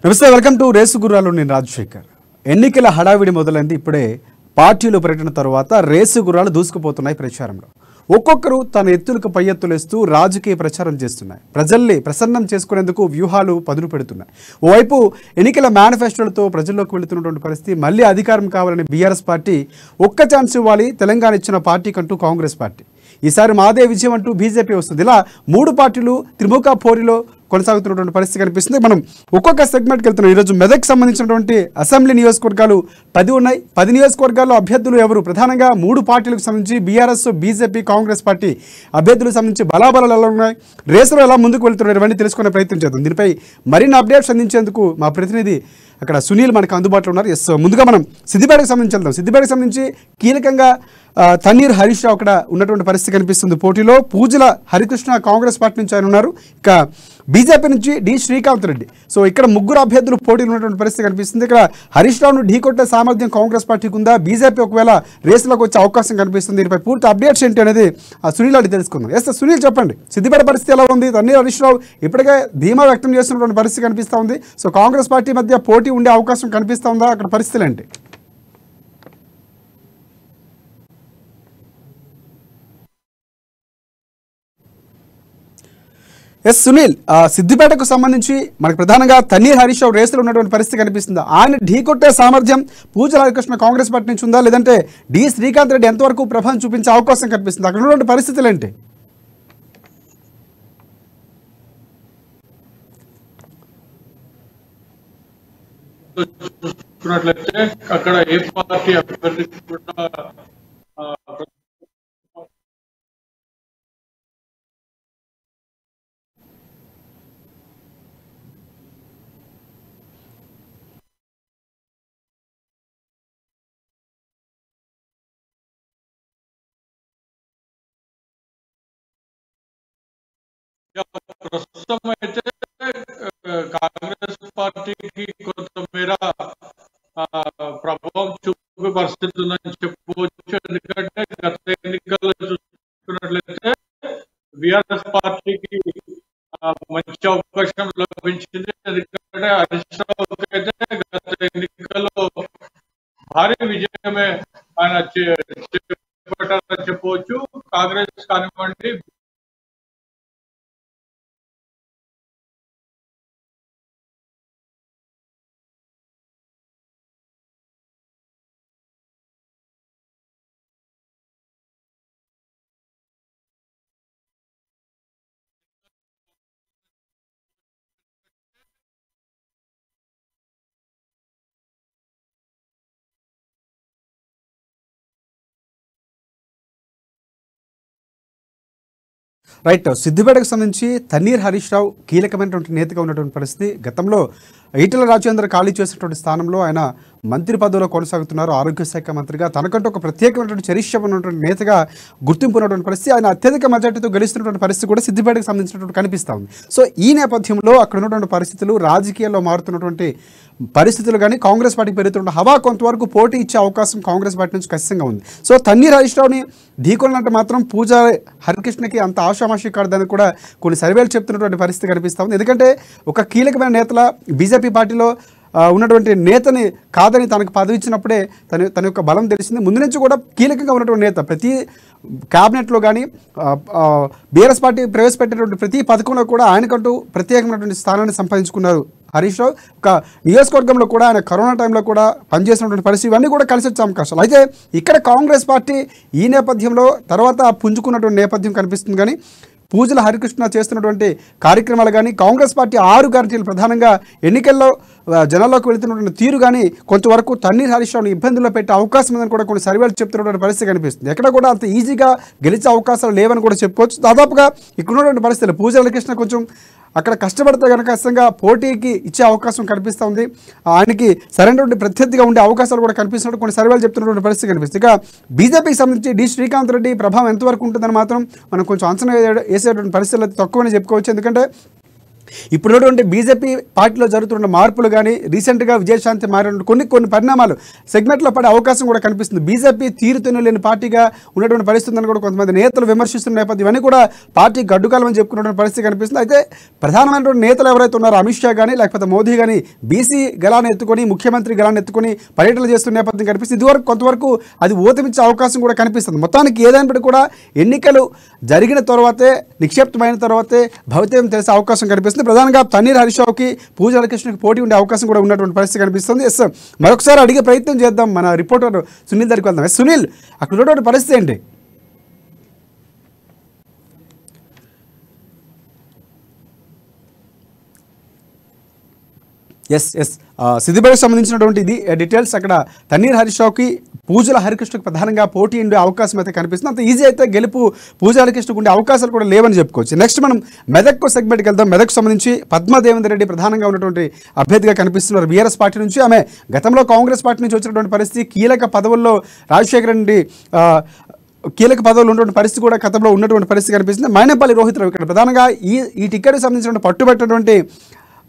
నమస్తే, welcome to race గుర్రాలు. నేను రాజశేఖర్. ఎన్నికల హడావిడి మొదలైంది. ఇప్పుడే పార్టీలు పర్యటన తర్వాత రేసు గుర్రాలు దూసుకుపోతున్నాయి ప్రచారంలో. ఒక్కొక్కరు తన ఎత్తులకు పై ఎత్తులేస్తూ రాజకీయ ప్రచారం చేస్తున్నాయి. ప్రజల్ని ప్రసన్నం చేసుకునేందుకు వ్యూహాలు పదును పెడుతున్నాయి. ఓవైపు ఎన్నికల మేనిఫెస్టోలతో ప్రజల్లోకి వెళుతున్నటువంటి పరిస్థితి. మళ్ళీ అధికారం కావాలని బీఆర్ఎస్ పార్టీ ఒక్క ఛాన్స్ ఇవ్వాలి తెలంగాణ ఇచ్చిన పార్టీకంటూ కాంగ్రెస్ పార్టీ. ఈసారి మాదే విజయం అంటూ బీజేపీ వస్తుంది. ఇలా మూడు పార్టీలు త్రిముఖ పోరిలో కొనసాగుతున్నటువంటి పరిస్థితి కనిపిస్తుంది. మనం ఒక్కొక్క సెగ్మెంట్కి వెళ్తున్నాం. ఈరోజు మెదక్ సంబంధించినటువంటి అసెంబ్లీ నియోజకవర్గాలు 10 ఉన్నాయి. 10 నియోజకవర్గాల్లో అభ్యర్థులు ఎవరు? ప్రధానంగా మూడు పార్టీలకు సంబంధించి బీఆర్ఎస్, బీజేపీ, కాంగ్రెస్ పార్టీ అభ్యర్థులకు సంబంధించి బలాబలాలు ఎలా ఉన్నాయి, రేసులో ఎలా ముందుకు వెళ్తున్నారు, ఇవన్నీ తెలుసుకునే ప్రయత్నం చేద్దాం. దీనిపై మరిన్ని అప్డేట్స్ అందించేందుకు మా ప్రతినిధి అక్కడ సునీల్ మనకు అందుబాటులో ఉన్నారు. ఎస్, ముందుగా మనం సిద్దిపేటకు సంబంధించి వెళ్దాం. సిద్దిపేటకు సంబంధించి కీలకంగా తన్నీర్ హరీష్ రావు అక్కడ ఉన్నటువంటి పరిస్థితి కనిపిస్తుంది. పోటీలో పూజల హరికృష్ణ కాంగ్రెస్ పార్టీ నుంచి ఆయన ఉన్నారు. ఇక బీజేపీ నుంచి డి శ్రీకాంత్ రెడ్డి. సో ఇక్కడ ముగ్గురు అభ్యర్థులు పోటీలో ఉన్నటువంటి పరిస్థితి కనిపిస్తుంది. ఇక్కడ హరీష్ రావును ఢీకొట్టే సామర్థ్యం కాంగ్రెస్ పార్టీకి ఉందా? బీజేపీ ఒకవేళ రేసులోకి వచ్చే అవకాశం కనిపిస్తుంది. దీనిపై పూర్తి అప్డేట్స్ ఏంటి అనేది సునీల్ అడిగి తెలుసుకుందాం. ఎస్ సునీల్, చెప్పండి, సిద్దిపేట పరిస్థితి ఎలా ఉంది? తన్నీర్ హరీష్ రావు ఇప్పటికే ధీమా వ్యక్తం చేస్తున్నటువంటి పరిస్థితి కనిపిస్తూ ఉంది. సో కాంగ్రెస్ పార్టీ మధ్య పోటీ ఉండే అవకాశం కనిపిస్తూ ఉందా? అక్కడ పరిస్థితులు ఏంటి? ఎస్ సునీల్, సిద్దిపేటకు సంబంధించి మనకు ప్రధానంగా తన్నీర్ హరీష్ రావు రేసులో ఉన్నటువంటి పరిస్థితి కనిపిస్తుందా? ఆయన ఢీకొట్టే సామర్థ్యం పూజల హరికృష్ణ కాంగ్రెస్ పార్టీ నుంచి ఉందా, లేదంటే డి శ్రీకాంత్ రెడ్డి ఎంతవరకు ప్రభావం చూపించే అవకాశం కనిపిస్తుంది? అక్కడ ఉన్నటువంటి పరిస్థితులు ఏంటి? చూసుకున్నట్లయితే అక్కడ ఏ పార్టీ అభ్యర్థికి కూడా ప్రస్తుతం అయితే కాంగ్రెస్ పార్టీకి కొంతమేర ప్రభావం చూపే పరిస్థితి ఉందని చెప్పుకోవచ్చు. ఎందుకంటే గత ఎన్నికల్లో చూసుకున్నట్లయితే బీఆర్ఎస్ పార్టీకి మంచి అవకాశం లభించింది. ఎందుకంటే హరీష్ రావుకి అయితే గత ఎన్నికల్లో భారీ విజయమే ఆయన చేపట్టారని చెప్పవచ్చు. కాంగ్రెస్ కానివ్వండి, రైట్, సిద్దిపేటకు సంబంధించి తన్నీర్ హరీష్ రావు కీలకమైనటువంటి నేతగా ఉన్నటువంటి పరిస్థితి. గతంలో ఈటెల రాజేందర్ ఖాళీ చేసినటువంటి స్థానంలో ఆయన మంత్రి పదవిలో కొనసాగుతున్నారు. ఆరోగ్య శాఖ మంత్రిగా తనకంటూ ఒక ప్రత్యేకమైనటువంటి చరిష్ట ఉన్నటువంటి నేతగా గుర్తింపు ఉన్నటువంటి పరిస్థితి. ఆయన అత్యధిక మెజార్టీతో గెలుస్తున్నటువంటి పరిస్థితి కూడా సిద్దిపేటకు సంబంధించినటువంటి కనిపిస్తూ ఉంది. సో ఈ నేపథ్యంలో అక్కడ ఉన్నటువంటి పరిస్థితులు, రాజకీయాల్లో మారుతున్నటువంటి పరిస్థితులు కానీ కాంగ్రెస్ పార్టీ పెరుగుతున్న హవా కొంతవరకు పోటీ ఇచ్చే అవకాశం కాంగ్రెస్ పార్టీ నుంచి ఖచ్చితంగా ఉంది. సో తన్నీర్ హరీష్ రావుని ఢీకొనంటే మాత్రం పూజ హరికృష్ణకి అంత ఆషామాషి కాదని కూడా కొన్ని సర్వేలు చెప్తున్నటువంటి పరిస్థితి కనిపిస్తూ ఉంది. ఎందుకంటే ఒక కీలకమైన నేతల బీజేపీ పార్టీలో ఉన్నటువంటి నేతని కాదని తనకు పదవి ఇచ్చినప్పుడే తన యొక్క బలం తెలిసింది. ముందు నుంచి కూడా కీలకంగా ఉన్నటువంటి నేత ప్రతి క్యాబినెట్లో కానీ బీఆర్ఎస్ పార్టీ ప్రవేశపెట్టినటువంటి ప్రతి పథకంలో కూడా ఆయనకంటూ ప్రత్యేకమైనటువంటి స్థానాన్ని సంపాదించుకున్నారు హరీష్ రావు. ఒక నియోజకవర్గంలో కూడా ఆయన కరోనా టైంలో కూడా పనిచేసినటువంటి పరిస్థితి, ఇవన్నీ కూడా కలిసి వచ్చే అవకాశాలు. అయితే ఇక్కడ కాంగ్రెస్ పార్టీ ఈ నేపథ్యంలో తర్వాత పుంజుకున్నటువంటి నేపథ్యం కనిపిస్తుంది. కానీ పూజల హరికృష్ణ చేస్తున్నటువంటి కార్యక్రమాలు కానీ కాంగ్రెస్ పార్టీ 6 గ్యారెంటీలు ప్రధానంగా ఎన్నికల్లో జనాల్లోకి వెళుతున్నటువంటి తీరు కానీ కొంతవరకు తన్నీర్ హరీష్ రావుని ఇబ్బందుల్లో పెట్టే అవకాశం ఉందని కూడా కొన్ని సర్వేలు చెప్తున్నటువంటి పరిస్థితి కనిపిస్తుంది. ఎక్కడ కూడా అంత ఈజీగా గెలిచే అవకాశాలు లేవని కూడా చెప్పుకోవచ్చు. దాదాపుగా ఇక్కడ ఉన్నటువంటి పరిస్థితులు పూజల హరికృష్ణ కొంచెం అక్కడ కష్టపడితే కనుక ఖచ్చితంగా పోటీకి ఇచ్చే అవకాశం కనిపిస్తూ ఉంది. ఆయనకి సరైనటువంటి ప్రత్యర్థిగా ఉండే అవకాశాలు కూడా కనిపిస్తున్నట్టు కొన్ని సర్వేలు చెప్తున్నటువంటి పరిస్థితి కనిపిస్తుంది. ఇక బీజేపీకి సంబంధించి డి శ్రీకాంత్ రెడ్డి ప్రభావం ఎంతవరకు ఉంటుందని మాత్రం మనం కొంచెం అంచనా వేసేటువంటి పరిస్థితులు తక్కువని చెప్పుకోవచ్చు. ఎందుకంటే ఇప్పుడు ఉన్నటువంటి బీజేపీ పార్టీలో జరుగుతున్న మార్పులు కానీ రీసెంట్గా విజయశాంతి మారిన కొన్ని పరిణామాలు సెగ్మెంట్లో పడే అవకాశం కూడా కనిపిస్తుంది. బీజేపీ తీరుతెన్ను లేని పార్టీగా ఉన్నటువంటి పరిస్థితి ఉందని కూడా కొంతమంది నేతలు విమర్శిస్తున్న నేపథ్యం ఇవన్నీ కూడా పార్టీ గడ్డుకాలం అని చెప్పుకున్నటువంటి పరిస్థితి కనిపిస్తుంది. అయితే ప్రధానమైనటువంటి నేతలు ఎవరైతే ఉన్నారో అమిత్ షా కానీ లేకపోతే మోదీ కానీ బీసీ గలాన్ని ఎత్తుకొని ముఖ్యమంత్రి గలాన్ని ఎత్తుకొని పర్యటనలు చేస్తున్న నేపథ్యం కనిపిస్తుంది. ఇదివరకు కొంతవరకు అది ఊతమిచ్చే అవకాశం కూడా కనిపిస్తుంది. మొత్తానికి ఏదైనప్పటికీ కూడా ఎన్నికలు జరిగిన తర్వాతే నిక్షిప్తమైన తర్వాతే భవితవ్యం తెలిసే అవకాశం కనిపిస్తుంది. ప్రధానంగా తన్నీర్ హరీష్ రావుకి పూజాల కృష్ణకి పోటీ ఉండే అవకాశం కూడా ఉన్నటువంటి పరిస్థితి కనిపిస్తుంది. ఎస్ మరొకసారి అడిగే ప్రయత్నం చేద్దాం మన రిపోర్టర్ సునీల్ దగ్గరికి వెళ్దాం. సునీల్, అక్కడ ఉన్నటువంటి పరిస్థితి ఏంటి? సిద్దిపేటకు సంబంధించినటువంటి ఇది డీటెయిల్స్. అక్కడ తన్నీర్ హరీష్ రావుకి పూజల హరికృష్ణకు ప్రధానంగా పోటీ ఉండే అవకాశం అయితే కనిపిస్తుంది. అంత ఈజీ అయితే గెలుపు పూజ హరికృష్ణకు ఉండే అవకాశాలు కూడా లేవని చెప్పుకోవచ్చు. నెక్స్ట్ మనం మెదక్ సెగ్మెంట్కి వెళ్దాం. మెదక్ సంబంధించి పద్మా దేవేందర్ రెడ్డి ప్రధానంగా ఉన్నటువంటి అభ్యర్థిగా కనిపిస్తున్నారు బీఆర్ఎస్ పార్టీ నుంచి. ఆమె గతంలో కాంగ్రెస్ పార్టీ నుంచి వచ్చినటువంటి పరిస్థితి, కీలక పదవుల్లో రాజశేఖర రెడ్డి కీలక పదవులు ఉన్నటువంటి పరిస్థితి కూడా గతంలో ఉన్నటువంటి పరిస్థితి కనిపిస్తుంది. మైనంపల్లి రోహిత్ రావు ఇక్కడ ప్రధానంగా ఈ టికెట్కి సంబంధించిన పట్టుబట్టినటువంటి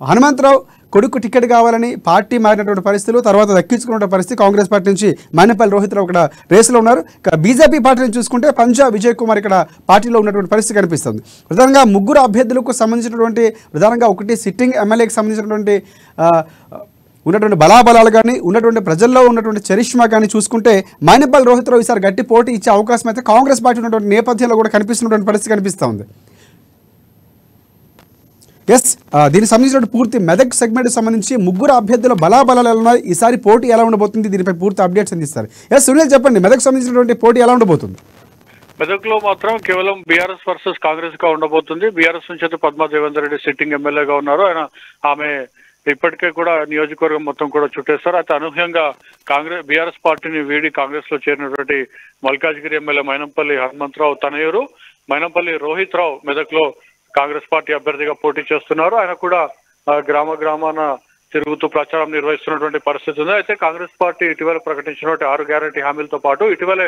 హనుమంతరావు కొడుకు టికెట్ కావాలని పార్టీ మారినటువంటి పరిస్థితులు, తర్వాత దక్కించుకున్న పరిస్థితి కాంగ్రెస్ పార్టీ నుంచి మైనంపల్లి రోహిత్ రావు ఇక్కడ రేసులో ఉన్నారు. బీజేపీ పార్టీ నుంచి చూసుకుంటే పంజా విజయ్ కుమార్ ఇక్కడ పార్టీలో ఉన్నటువంటి పరిస్థితి కనిపిస్తుంది. ప్రధానంగా ముగ్గురు అభ్యర్థులకు సంబంధించినటువంటి ప్రధానంగా ఒకటి సిట్టింగ్ ఎమ్మెల్యేకి సంబంధించినటువంటి ఉన్నటువంటి బలాబలాలు కానీ ఉన్నటువంటి ప్రజల్లో ఉన్నటువంటి చరిష్మా కానీ చూసుకుంటే మైనంపల్లి రోహిత్ రావు ఈసారి గట్టి పోటీ ఇచ్చే అవకాశం అయితే కాంగ్రెస్ పార్టీ ఉన్నటువంటి నేపథ్యంలో కూడా కనిపిస్తున్నటువంటి పరిస్థితి కనిపిస్తుంది. ఎస్, దీనికి సంబంధించిన పూర్తి మెదక్ సెగ్మెంట్ సంబంధించి ముగ్గురు అభ్యర్థుల బలాబలాలు ఎలా ఉన్నాయి, ఈసారి పోటీ ఎలా ఉండబోతుంది, దీనిపై పూర్తి అప్డేట్స్ అందిస్తారు. ఎస్ సునీల్, చెప్పండి, మెదక్ సంబంధించినటువంటి పోటీ ఎలా ఉండబోతుంది? మెదక్ లో మాత్రం కేవలం బీఆర్ఎస్ వర్సెస్ కాంగ్రెస్ గా ఉండబోతుంది. బీఆర్ఎస్ నుంచి అయితే పద్మా దేవేందర్ రెడ్డి సిట్టింగ్ ఎమ్మెల్యేగా ఉన్నారు. ఆమె ఇప్పటికే కూడా నియోజకవర్గం మొత్తం కూడా చుట్టేస్తారు. అయితే అనూహ్యంగా బీఆర్ఎస్ పార్టీని వీడి కాంగ్రెస్ లో చేరినటువంటి మల్కాజ్గిరి ఎమ్మెల్యే మైనంపల్లి హనుమంతరావు తనయూరు మైనంపల్లి రోహిత్ రావు మెదక్ లో కాంగ్రెస్ పార్టీ అభ్యర్థిగా పోటీ చేస్తున్నారు. ఆయన కూడా గ్రామాన తిరుగుతూ ప్రచారం నిర్వహిస్తున్నటువంటి పరిస్థితి ఉంది. అయితే కాంగ్రెస్ పార్టీ ఇటీవల ప్రకటించినటువంటి 6 గ్యారంటీ హామీలతో పాటు ఇటీవలే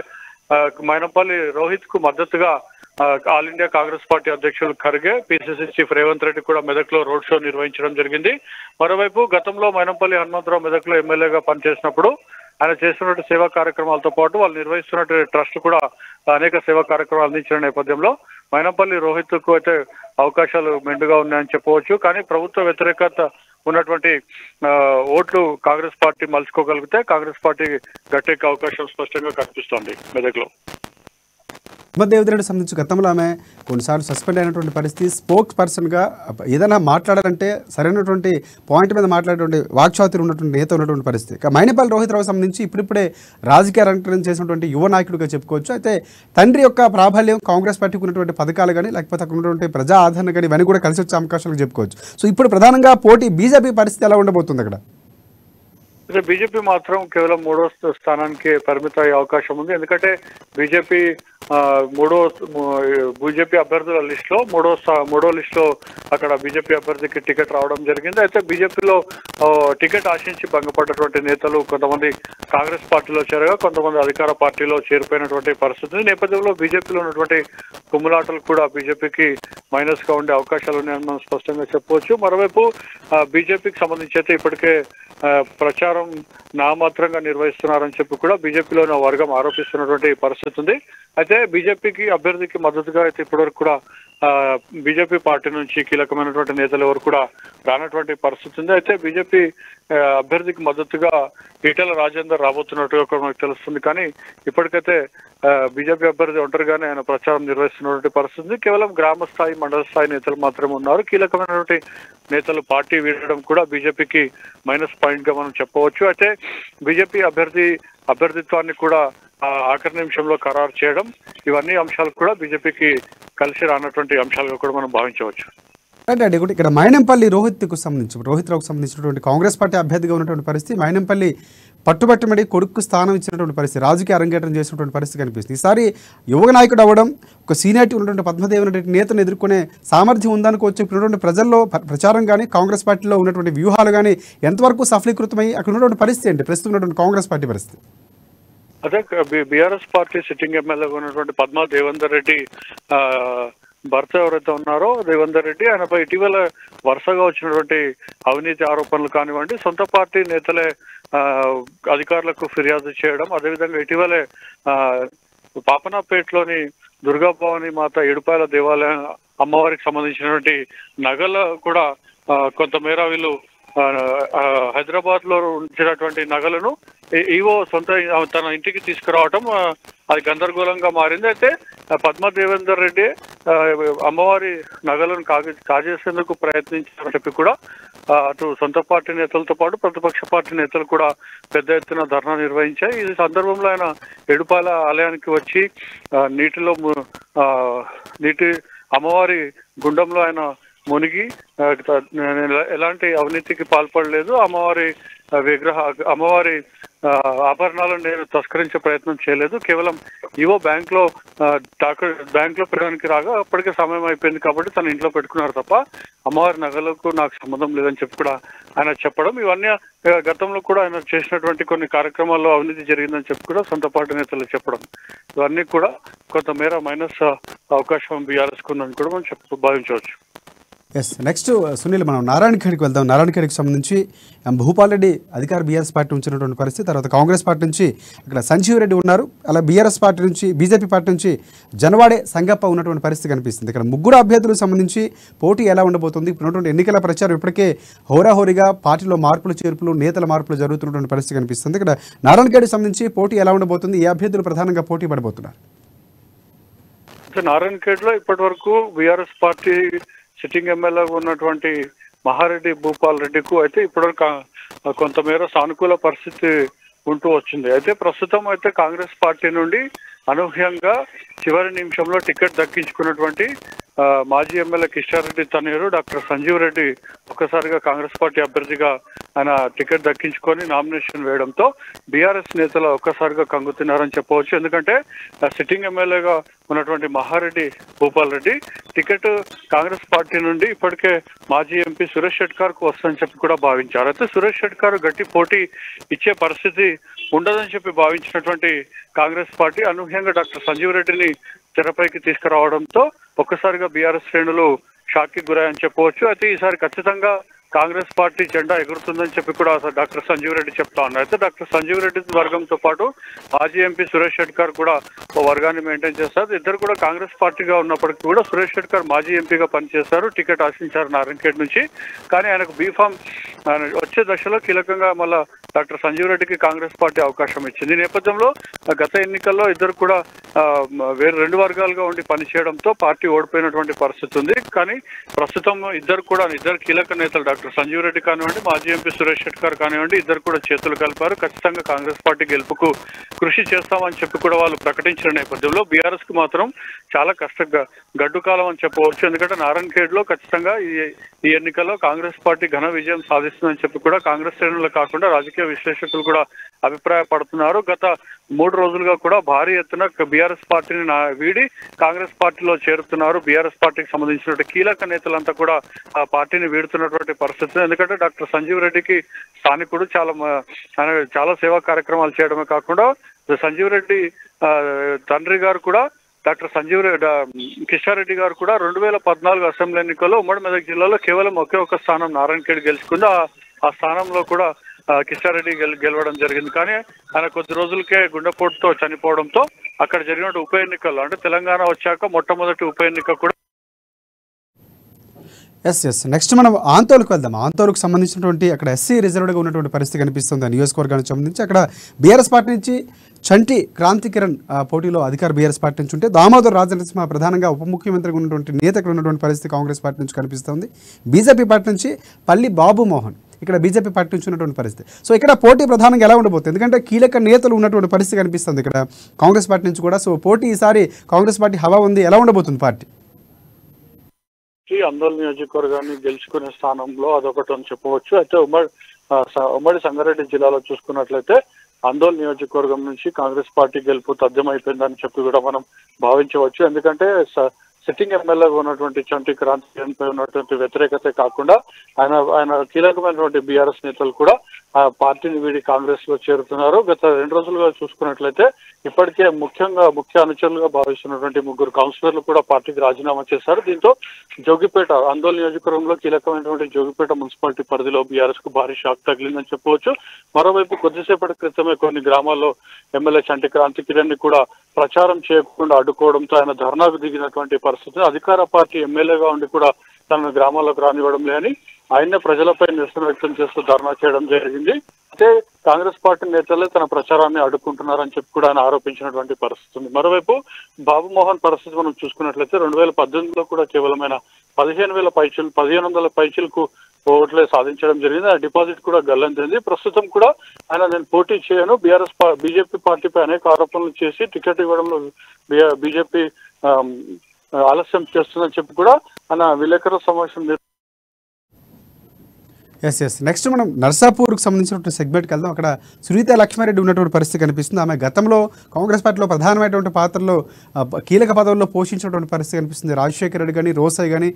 మైనంపల్లి రోహిత్ కు మద్దతుగా ఆల్ ఇండియా కాంగ్రెస్ పార్టీ అధ్యక్షులు ఖర్గే, పిసిసి చీఫ్ రేవంత్ రెడ్డి కూడా మెదక్ లో రోడ్ షో నిర్వహించడం జరిగింది. మరోవైపు గతంలో మైనంపల్లి హనుమంతరావు మెదక్ లో ఎమ్మెల్యేగా పనిచేసినప్పుడు ఆయన చేస్తున్నటువంటి సేవా కార్యక్రమాలతో పాటు వాళ్ళు నిర్వహిస్తున్నటువంటి ట్రస్ట్ కూడా అనేక సేవా కార్యక్రమాలు అందించిన నేపథ్యంలో మైనంపల్లి రోహిత్ కు అయితే అవకాశాలు మెండుగా ఉన్నాయని చెప్పవచ్చు. కానీ ప్రభుత్వ వ్యతిరేకత ఉన్నటువంటి ఓట్లు కాంగ్రెస్ పార్టీ మలుచుకోగలిగితే కాంగ్రెస్ పార్టీ గట్టెక్కే అవకాశం స్పష్టంగా కనిపిస్తోంది మెదక్ లో. దేవేందర్ రెడ్డి సంబంధించి గతంలో ఆమె కొన్నిసార్లు సస్పెండ్ అయినటువంటి పరిస్థితి, స్పోక్స్ పర్సన్గా ఏదైనా మాట్లాడాలంటే సరైనటువంటి పాయింట్ మీద మాట్లాడేటువంటి వాక్చాతుర్యం ఉన్నటువంటి నేత ఉన్నటువంటి పరిస్థితి. మైనంపల్లి రోహిత్ రావు సంబంధించి ఇప్పుడిప్పుడే రాజకీయ రంగం చేసినటువంటి యువ నాయకుడిగా చెప్పుకోవచ్చు. అయితే తండ్రి యొక్క ప్రాబల్యం, కాంగ్రెస్ పార్టీకి ఉన్నటువంటి పథకాలు కానీ లేకపోతే అక్కడ ఉన్నటువంటి ప్రజా ఆదరణ కానీ ఇవన్నీ కూడా కలిసి వచ్చే అవకాశాలు చెప్పుకోవచ్చు. సో ఇప్పుడు ప్రధానంగా పోటీ బీజేపీ పరిస్థితి ఎలా ఉండబోతుంది అక్కడ? అయితే బీజేపీ మాత్రం కేవలం 3వ స్థానానికి పరిమిత అయ్యే అవకాశం ఉంది. ఎందుకంటే బీజేపీ బీజేపీ అభ్యర్థుల లిస్ట్ లో మూడో లిస్ట్ లో అక్కడ బీజేపీ అభ్యర్థికి టికెట్ రావడం జరిగింది. అయితే బీజేపీలో టికెట్ ఆశించి భంగపడ్డటువంటి నేతలు కొంతమంది కాంగ్రెస్ పార్టీలో చేరగా కొంతమంది అధికార పార్టీలో చేరిపోయినటువంటి పరిస్థితి నేపథ్యంలో బీజేపీలో ఉన్నటువంటి కుమ్ములాటలు కూడా బీజేపీకి మైనస్ గా ఉండే అవకాశాలు ఉన్నాయని మనం స్పష్టంగా చెప్పవచ్చు. మరోవైపు బీజేపీకి సంబంధించి అయితే ఇప్పటికే ప్రచారం నామాత్రంగా నిర్వహిస్తున్నారని చెప్పి కూడా బీజేపీలోని వర్గం ఆరోపిస్తున్నటువంటి పరిస్థితి ఉంది. అయితే బీజేపీకి అభ్యర్థికి మద్దతుగా అయితే ఇప్పటివరకు కూడా బీజేపీ పార్టీ నుంచి కీలకమైనటువంటి నేతలు ఎవరు కూడా రానటువంటి పరిస్థితి ఉంది. అయితే బీజేపీ అభ్యర్థికి మద్దతుగా ఈటెల రాజేందర్ రాబోతున్నట్టుగా కూడా మనకు తెలుస్తుంది. కానీ ఇప్పటికైతే బీజేపీ అభ్యర్థి ఒంటరిగానే ఆయన ప్రచారం నిర్వహిస్తున్నటువంటి పరిస్థితి. కేవలం గ్రామ స్థాయి, మండల స్థాయి నేతలు మాత్రమే ఉన్నారు. కీలకమైనటువంటి నేతలు పార్టీ వీడడం కూడా బీజేపీకి మైనస్ పాయింట్ గా మనం చెప్పవచ్చు. అయితే బీజేపీ అభ్యర్థిత్వాన్ని కూడా ఆఖరి నిమిషంలో ఖరారు చేయడం, ఇవన్నీ అంశాలు కూడా బీజేపీకి కలిసి రానటువంటి అంశాలుగా కూడా మనం భావించవచ్చు. అంటే ఇక్కడ మైనంపల్లి రోహిత్ రావుకు సంబంధించినటువంటి కాంగ్రెస్ పార్టీ అభ్యర్థిగా ఉన్నటువంటి పరిస్థితి, మైనంపల్లి పట్టుబట్టమడి కొడుకు స్థానం ఇచ్చినటువంటి పరిస్థితి, రాజకీయ అరంగేట్రం చేసినటువంటి పరిస్థితి కనిపిస్తుంది. ఈసారి యువ నాయకుడు అవ్వడం, ఒక సీనియారిటీ ఉన్నటువంటి పద్మదేవేందర్ రెడ్డి నేతను ఎదుర్కొనే సామర్థ్యం ఉందనుకోవచ్చు. ఇక్కడ ఉన్నటువంటి ప్రజల్లో ప్రచారం కానీ కాంగ్రెస్ పార్టీలో ఉన్నటువంటి వ్యూహాలు కానీ ఎంతవరకు సఫలీకృతమై అక్కడ ఉన్నటువంటి పరిస్థితి ఏంటి ప్రస్తుతం ఉన్నటువంటి కాంగ్రెస్ పార్టీ పరిస్థితి? అదే బీఆర్ఎస్ పార్టీ సిట్టింగ్ ఎమ్మెల్యేగా ఉన్నటువంటి పద్మా దేవేందర్ రెడ్డి భర్త ఎవరైతే ఉన్నారో దేవేందర్ రెడ్డి, ఆయనపై ఇటీవల వరుసగా వచ్చినటువంటి అవినీతి ఆరోపణలు కానివ్వండి, సొంత పార్టీ నేతలే అధికారులకు ఫిర్యాదు చేయడం, అదేవిధంగా ఇటీవలే పాపనాపేటలోని దుర్గా భవాని మాత ఏడుపాయల దేవాలయం అమ్మవారికి సంబంధించినటువంటి నగలు కూడా కొంతమేర వీళ్ళు హైదరాబాద్ లో ఉంచినటువంటి నగలను ఈవో సొంత తన ఇంటికి తీసుకురావటం అది గందరగోళంగా మారింది. అయితే పద్మదేవేందర్ రెడ్డి అమ్మవారి నగలను కాజేసేందుకు ప్రయత్నించారని చెప్పి కూడా అటు సొంత పార్టీ నేతలతో పాటు ప్రతిపక్ష పార్టీ నేతలు కూడా పెద్ద ఎత్తున ధర్నా నిర్వహించాయి. ఈ సందర్భంలో ఆయన ఏడుపాయల ఆలయానికి వచ్చి నీటి అమ్మవారి గుండంలో ఆయన మునిగి ఎలాంటి అవినీతికి పాల్పడలేదు, అమ్మవారి ఆభరణాలను నేను తస్కరించే ప్రయత్నం చేయలేదు, కేవలం ఈవో బ్యాంక్ లో పెరగడానికి రాగా అప్పటికే సమయం అయిపోయింది కాబట్టి తన ఇంట్లో పెట్టుకున్నారు తప్ప అమ్మవారి నగలకు నాకు సంబంధం లేదని చెప్పి కూడా ఆయన చెప్పడం, ఇవన్నీ గతంలో కూడా ఆయన చేసినటువంటి కొన్ని కార్యక్రమాల్లో అవినీతి జరిగిందని చెప్పి కూడా సొంత పార్టీ నేతలు చెప్పడం, ఇవన్నీ కూడా కొంతమేర మైనస్ అవకాశం బీఆర్ఎస్ కుందని కూడా మనం భావించవచ్చు. ఎస్, నెక్స్ట్ సునీల్ మనం నారాయణఖేడ్కి వెళ్దాం. నారాయణఖేడ్కి సంబంధించి భూపాల్ రెడ్డి అధికార బీఆర్ఎస్ పార్టీ ఉంచినటువంటి పరిస్థితి, తర్వాత కాంగ్రెస్ పార్టీ నుంచి ఇక్కడ సంజీవ్ రెడ్డి ఉన్నారు, అలా బీఆర్ఎస్ పార్టీ నుంచి బీజేపీ పార్టీ నుంచి జనవాడే సంగప్ప ఉన్నటువంటి పరిస్థితి కనిపిస్తుంది. ఇక్కడ ముగ్గురు అభ్యర్థులకు సంబంధించి పోటీ ఎలా ఉండబోతుంది? ఇప్పుడున్నటువంటి ఎన్నికల ప్రచారం ఇప్పటికే హోరాహోరీగా పార్టీలో మార్పులు చేర్పులు నేతల మార్పులు జరుగుతున్నటువంటి పరిస్థితి కనిపిస్తుంది. ఇక్కడ నారాయణఖేడ్కి సంబంధించి పోటీ ఎలా ఉండబోతుంది? ఏ అభ్యర్థులు ప్రధానంగా పోటీ పడబోతున్నారు? నారాయణఖేడ్ లో ఇప్పటి వరకు బీఆర్ఎస్ పార్టీ సిట్టింగ్ ఎమ్మెల్యేగా ఉన్నటువంటి మహారెడ్డి భూపాల్ రెడ్డికు అయితే ఇప్పటివరకు కొంతమేర సానుకూల పరిస్థితి ఉంటూ వచ్చింది. అయితే ప్రస్తుతం అయితే కాంగ్రెస్ పార్టీ నుండి అనూహ్యంగా చివరి నిమిషంలో టికెట్ దక్కించుకున్నటువంటి మాజీ ఎమ్మెల్యే కిషారెడ్డి తనయుడు డాక్టర్ సంజీవ్ రెడ్డి ఒక్కసారిగా కాంగ్రెస్ పార్టీ అభ్యర్థిగా ఆయన టికెట్ దక్కించుకొని నామినేషన్ వేయడంతో బీఆర్ఎస్ నేతలు ఒక్కసారిగా కంగుతున్నారని చెప్పవచ్చు. ఎందుకంటే సిట్టింగ్ ఎమ్మెల్యేగా ఉన్నటువంటి మహారెడ్డి భూపాల్ రెడ్డి టికెట్ కాంగ్రెస్ పార్టీ నుండి ఇప్పటికే మాజీ ఎంపీ సురేష్ షెట్కార్ కు వస్తుందని చెప్పి కూడా భావించారు. అయితే సురేష్ షెట్కార్ గట్టి పోటీ ఇచ్చే పరిస్థితి ఉండదని చెప్పి భావించినటువంటి కాంగ్రెస్ పార్టీ అనూహ్యంగా డాక్టర్ సంజీవ్ రెడ్డిని తెరపైకి తీసుకురావడంతో ఒక్కసారిగా బీఆర్ఎస్ శ్రేణులు షాక్ కి గురని చెప్పవచ్చు. అయితే ఈసారి ఖచ్చితంగా కాంగ్రెస్ పార్టీ జెండా ఎగురుతుందని చెప్పి కూడా డాక్టర్ సంజీవ్ రెడ్డి చెప్తా ఉన్నారు. అయితే డాక్టర్ సంజీవ్ రెడ్డి వర్గంతో పాటు మాజీ ఎంపీ సురేష్ షెట్కార్ కూడా ఓ వర్గాన్ని మెయింటైన్ చేస్తారు. ఇద్దరు కూడా కాంగ్రెస్ పార్టీగా ఉన్నప్పటికీ కూడా సురేష్ షెట్కార్ మాజీ ఎంపీగా పనిచేశారు, టికెట్ ఆశించారు నారాయణఖేడ్ నుంచి. కానీ ఆయనకు బీఫామ్ వచ్చే దశలో కీలకంగా మళ్ళా డాక్టర్ సంజీవ్ రెడ్డికి కాంగ్రెస్ పార్టీ అవకాశం ఇచ్చింది. ఈ నేపథ్యంలో గత ఎన్నికల్లో ఇద్దరు కూడా వేరు రెండు వర్గాలుగా ఉండి పనిచేయడంతో పార్టీ ఓడిపోయినటువంటి పరిస్థితి ఉంది. కానీ ప్రస్తుతం ఇద్దరు కీలక నేతలు డాక్టర్ సంజీవ్ రెడ్డి కానివ్వండి, మాజీ ఎంపీ సురేష్ షెట్కార్ కానివ్వండి, ఇద్దరు కూడా చేతులు కలిపారు. ఖచ్చితంగా కాంగ్రెస్ పార్టీ గెలుపుకు కృషి చేస్తామని చెప్పి కూడా వాళ్ళు ప్రకటించిన నేపథ్యంలో బీఆర్ఎస్ కు మాత్రం చాలా గడ్డు కాలం అని చెప్పవచ్చు. ఎందుకంటే నారాయణఖేడ్ లో ఖచ్చితంగా ఈ ఎన్నికల్లో కాంగ్రెస్ పార్టీ ఘన విజయం సాధిస్తుందని చెప్పి కూడా కాంగ్రెస్ శ్రేణులు కాకుండా రాజకీయ విశ్లేషకులు కూడా అభిప్రాయపడుతున్నారు. గత 3 రోజులుగా కూడా భారీ ఎత్తున బీఆర్ఎస్ పార్టీని వీడి కాంగ్రెస్ పార్టీలో చేరుతున్నారు. బీఆర్ఎస్ పార్టీకి సంబంధించిన కీలక నేతలంతా కూడా ఆ పార్టీని వీడుతున్నటువంటి పరిస్థితి. ఎందుకంటే డాక్టర్ సంజీవ్ రెడ్డికి స్థానికుడు, చాలా సేవా కార్యక్రమాలు చేయడమే కాకుండా సంజీవ్ రెడ్డి తండ్రి గారు కూడా డాక్టర్ కిషారెడ్డి గారు కూడా 2014 అసెంబ్లీ ఎన్నికల్లో ఉమ్మడి మెదక్ జిల్లాలో కేవలం ఒకే ఒక స్థానం నారాయణఖేడ్ గెలుచుకుంది. ఆ స్థానంలో కూడా కిషారెడ్డి గెలవడం జరిగింది. కానీ ఆయన కొద్ది రోజులకే గుండెపోటుతో చనిపోవడంతో అక్కడ జరిగిన ఉప ఎన్నికల్లో, అంటే తెలంగాణ వచ్చాక మొట్టమొదటి ఉప ఎన్నిక కూడా ఎస్ నెక్స్ట్ మనం ఆంతోలుకు వెళ్దాం. ఆంతోలుకు సంబంధించినటువంటి అక్కడ ఎస్సీ రిజర్వ్డ్గా ఉన్నటువంటి పరిస్థితి కనిపిస్తుంది ఆ నియోజకవర్గానికి సంబంధించి. అక్కడ బీఆర్ఎస్ పార్టీ నుంచి చంటి క్రాంతి కిరణ్ పోటీలో అధికార బీఆర్ఎస్ పార్టీ నుంచి ఉంటే దామోదర్ రాజనరసింహ ప్రధానంగా ఉప ముఖ్యమంత్రిగా ఉన్నటువంటి నేతకు ఉన్నటువంటి పరిస్థితి కాంగ్రెస్ పార్టీ నుంచి కనిపిస్తుంది. బీజేపీ పార్టీ నుంచి పల్లి బాబు మోహన్ ఇక్కడ బీజేపీ పార్టీ నుంచి ఉన్నటువంటి పరిస్థితి. సో ఇక్కడ పోటీ ప్రధానంగా ఎలా ఉండబోతుంది? ఎందుకంటే కీలక నేతలు ఉన్నటువంటి పరిస్థితి కనిపిస్తుంది ఇక్కడ కాంగ్రెస్ పార్టీ నుంచి కూడా. సో పోటీ ఈసారి కాంగ్రెస్ పార్టీ హవా ఉంది, ఎలా ఉండబోతుంది పార్టీ? అందోల్ నియోజకవర్గాన్ని గెలుచుకునే స్థానంలో అదొకటి అని చెప్పవచ్చు. అయితే ఉమ్మడి సంగారెడ్డి జిల్లాలో చూసుకున్నట్లయితే అందోల్ నియోజకవర్గం నుంచి కాంగ్రెస్ పార్టీ గెలుపు తథ్యమైపోయిందని చెప్పి కూడా మనం భావించవచ్చు. ఎందుకంటే సిట్టింగ్ ఎమ్మెల్యేగా ఉన్నటువంటి చంటి క్రాంతి పై ఉన్నటువంటి వ్యతిరేకత కాకుండా ఆయన కీలకమైనటువంటి బీఆర్ఎస్ నేతలు కూడా ఆ పార్టీని వీడి కాంగ్రెస్ లో చేరుతున్నారు. గత 2 రోజులుగా చూసుకున్నట్లయితే ఇప్పటికే ముఖ్య అనుచరులుగా భావిస్తున్నటువంటి 3 కౌన్సిలర్లు కూడా పార్టీకి రాజీనామా చేశారు. దీంతో జోగిపేట ఆందోళన నియోజకవర్గంలో కీలకమైనటువంటి జోగిపేట మున్సిపాలిటీ పరిధిలో బీఆర్ఎస్ కు భారీ షాక్ తగిలిందని చెప్పవచ్చు. మరోవైపు కొద్దిసేపటి క్రితమే కొన్ని గ్రామాల్లో ఎమ్మెల్యే చంటి క్రాంతి కిరణ్ ని కూడా ప్రచారం చేయకుండా అడ్డుకోవడంతో ఆయన ధర్నాకు దిగినటువంటి పరిస్థితి. అధికార పార్టీ ఎమ్మెల్యేగా ఉండి కూడా తన గ్రామాలకు రానివ్వడం లేని ఆయన్నే ప్రజలపై నిరసన వ్యక్తం చేస్తూ ధర్నా చేయడం జరిగింది. అయితే కాంగ్రెస్ పార్టీ నేతలే తన ప్రచారాన్ని అడ్డుకుంటున్నారని చెప్పి కూడా ఆయన ఆరోపించినటువంటి పరిస్థితి ఉంది. మరోవైపు బాబు మోహన్ పరిస్థితి మనం చూసుకున్నట్లయితే 2018లో కూడా కేవలమైన 15,000 పైచీలకు ఓట్లే సాధించడం జరిగింది. ఆ డిపాజిట్ కూడా గల్లంతైంది. ప్రస్తుతం కూడా ఆయన నేను పోటీ చేయను, బీజేపీ పార్టీపై అనేక ఆరోపణలు చేసి టికెట్ ఇవ్వడంలో బీజేపీ ఆలస్యం చేస్తుందని చెప్పి కూడా ఆయన విలేకరుల సమావేశం. ఎస్ నెక్స్ట్ మనం నర్సాపూర్కి సంబంధించినటువంటి సెగ్మెంట్కి వెళ్దాం. అక్కడ సునీత లక్ష్మారెడ్డి ఉన్నటువంటి పరిస్థితి కనిపిస్తుంది. ఆమె గతంలో కాంగ్రెస్ పార్టీలో ప్రధానమైనటువంటి పాత్రలో కీలక పదవుల్లో పోషించినటువంటి పరిస్థితి కనిపిస్తుంది. రాజశేఖర రెడ్డి కానీ, రోసయ్య కానీ,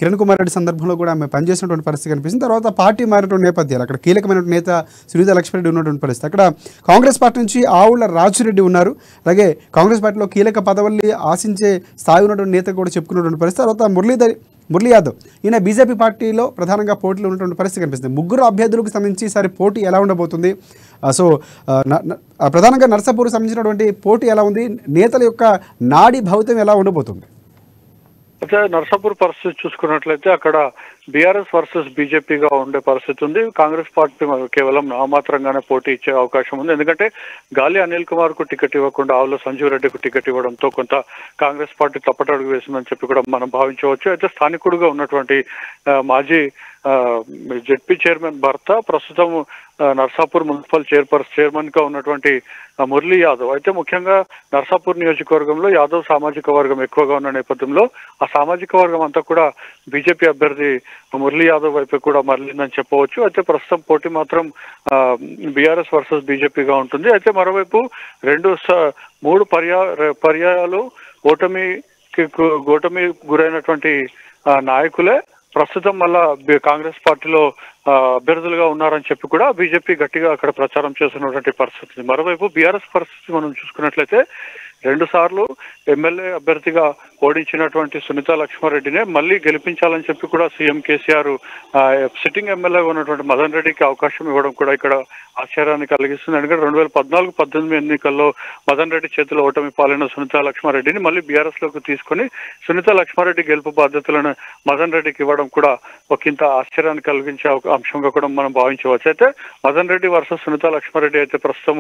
కిరణ్ కుమార్ రెడ్డి సందర్భంలో కూడా ఆమె పనిచేసినటువంటి పరిస్థితి కనిపిస్తుంది. తర్వాత పార్టీ మారినటువంటి నేపథ్యాలు అక్కడ కీలకమైన నేత సునీత లక్ష్మారెడ్డి ఉన్నటువంటి పరిస్థితి. అక్కడ కాంగ్రెస్ పార్టీ నుంచి ఆవుల రాజురెడ్డి ఉన్నారు. అలాగే కాంగ్రెస్ పార్టీలో కీలక పదవుల్ని ఆశించే స్థాయి ఉన్నటువంటి నేత కూడా చెప్పుకున్నటువంటి పరిస్థితి. తర్వాత మురళీ యాదవ్ ఈయన బీజేపీ పార్టీలో ప్రధానంగా పోటీలో ఉన్నటువంటి పరిస్థితి కనిపిస్తుంది. 3 అభ్యర్థులకు సంబంధించి ఈసారి పోటీ ఎలా ఉండబోతుంది? సో ప్రధానంగా నర్సాపూర్కి సంబంధించినటువంటి పోటీ ఎలా ఉంది? నేతల యొక్క నాడి భౌతం ఎలా ఉండబోతుంది? అయితే నర్సాపూర్ పరిస్థితి చూసుకున్నట్లయితే అక్కడ బీఆర్ఎస్ వర్సెస్ బీజేపీగా ఉండే పరిస్థితి ఉంది. కాంగ్రెస్ పార్టీ కేవలం నామాత్రంగానే పోటీ ఇచ్చే అవకాశం ఉంది. ఎందుకంటే గాలి అనిల్ కుమార్ కు టికెట్ ఇవ్వకుండా ఆవుల సంజీవ్ రెడ్డికి టికెట్ ఇవ్వడంతో కొంత కాంగ్రెస్ పార్టీ తప్పటడుగు వేసిందని చెప్పి కూడా మనం భావించవచ్చు. అయితే స్థానికుడుగా ఉన్నటువంటి మాజీ జెడ్పీ చైర్మన్ భర్త ప్రస్తుతం నర్సాపూర్ మున్సిపల్ చైర్మన్ గా ఉన్నటువంటి మురళీ యాదవ్. అయితే ముఖ్యంగా నర్సాపూర్ నియోజకవర్గంలో యాదవ్ సామాజిక వర్గం ఎక్కువగా ఉన్న నేపథ్యంలో ఆ సామాజిక వర్గం అంతా కూడా బీజేపీ అభ్యర్థి మురళీ యాదవ్ వైపు కూడా మరలిందని చెప్పవచ్చు. అయితే ప్రస్తుతం పోటీ మాత్రం బీఆర్ఎస్ వర్సెస్ బీజేపీగా ఉంటుంది. అయితే మరోవైపు 3 పర్యాయాలు ఓటమి గురైనటువంటి నాయకులే ప్రస్తుతం మళ్ళా కాంగ్రెస్ పార్టీలో అభ్యర్థులుగా ఉన్నారని చెప్పి కూడా బీజేపీ గట్టిగా అక్కడ ప్రచారం చేస్తున్నటువంటి పరిస్థితి. మరోవైపు బీఆర్ఎస్ పరిస్థితి మనం చూసుకున్నట్లయితే 2 సార్లు ఎమ్మెల్యే అభ్యర్థిగా ఓడించినటువంటి సునీత లక్ష్మారెడ్డినే మళ్ళీ గెలిపించాలని చెప్పి కూడా సీఎం కేసీఆర్ సిట్టింగ్ ఎమ్మెల్యేగా ఉన్నటువంటి మదన్ రెడ్డికి అవకాశం ఇవ్వడం కూడా ఇక్కడ ఆశ్చర్యాన్ని కలిగిస్తుంది. ఎందుకంటే 2014-18 ఎన్నికల్లో మదన్ రెడ్డి చేతిలో ఓటమి పాలైన సునీత లక్ష్మారెడ్డిని మళ్ళీ బీఆర్ఎస్ లోకి తీసుకొని సునీత లక్ష్మారెడ్డి గెలుపు బాధ్యతలను మదన్ రెడ్డికి ఇవ్వడం కూడా ఒకంత ఆశ్చర్యాన్ని కలిగించే అంశంగా కూడా మనం భావించవచ్చు. అయితే మదన్ రెడ్డి వర్సెస్ సునీత లక్ష్మారెడ్డి అయితే ప్రస్తుతం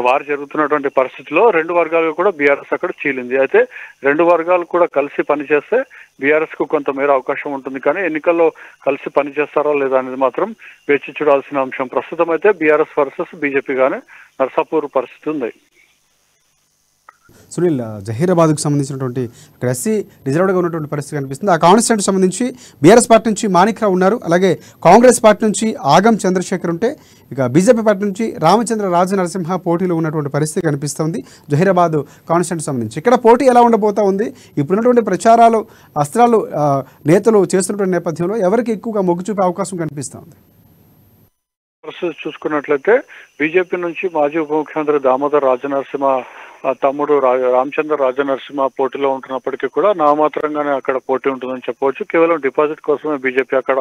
వారు జరుగుతున్నటువంటి పరిస్థితిలో 2 వర్గాలుగా కూడా బీఆర్ఎస్ అక్కడ చీలింది. అయితే 2 వర్గాలు కూడా కలిసి పనిచేస్తే బీఆర్ఎస్ కు కొంతమేర అవకాశం ఉంటుంది. కానీ ఎన్నికల్లో కలిసి పనిచేస్తారా లేదా అనేది మాత్రం వేచి చూడాల్సిన అంశం. ప్రస్తుతం అయితే బీఆర్ఎస్ వర్సెస్ బీజేపీగానే నర్సాపూర్ పరిస్థితి ఉంది. సునీల్, జహీరాబాద్కు సంబంధించినటువంటి అక్కడ ఎస్సీ రిజర్వ్డ్గా ఉన్నటువంటి పరిస్థితి కనిపిస్తుంది. ఆ కాన్స్టిట్యూన్సీ సంబంధించి బీఆర్ఎస్ పార్టీ నుంచి మాణిక్రావు ఉన్నారు. అలాగే కాంగ్రెస్ పార్టీ నుంచి ఆగం చంద్రశేఖర్ ఉంటే ఇక బీజేపీ పార్టీ నుంచి రామచంద్ర రాజనరసింహ పోటీలో ఉన్నటువంటి పరిస్థితి కనిపిస్తుంది జహీరాబాద్ కాన్స్టిట్యూన్సీ సంబంధించి. ఇక్కడ పోటీ ఎలా ఉండబోతా ఉంది? ఇప్పుడున్నటువంటి ప్రచారాలు అస్త్రాలు నేతలు చేస్తున్నటువంటి నేపథ్యంలో ఎవరికి ఎక్కువగా మొగ్గు చూపే అవకాశం కనిపిస్తుంది? పరిస్థితి చూసుకున్నట్లయితే బీజేపీ నుంచి మాజీ ఉప ముఖ్యమంత్రి దామోదర్ రాజనరసింహ తమ్ముడు రామచంద్ర రాజనరసింహ పోటీలో ఉంటున్నప్పటికీ కూడా నామాత్రంగానే అక్కడ పోటీ ఉంటుందని చెప్పవచ్చు. కేవలం డిపాజిట్ కోసమే బీజేపీ అక్కడ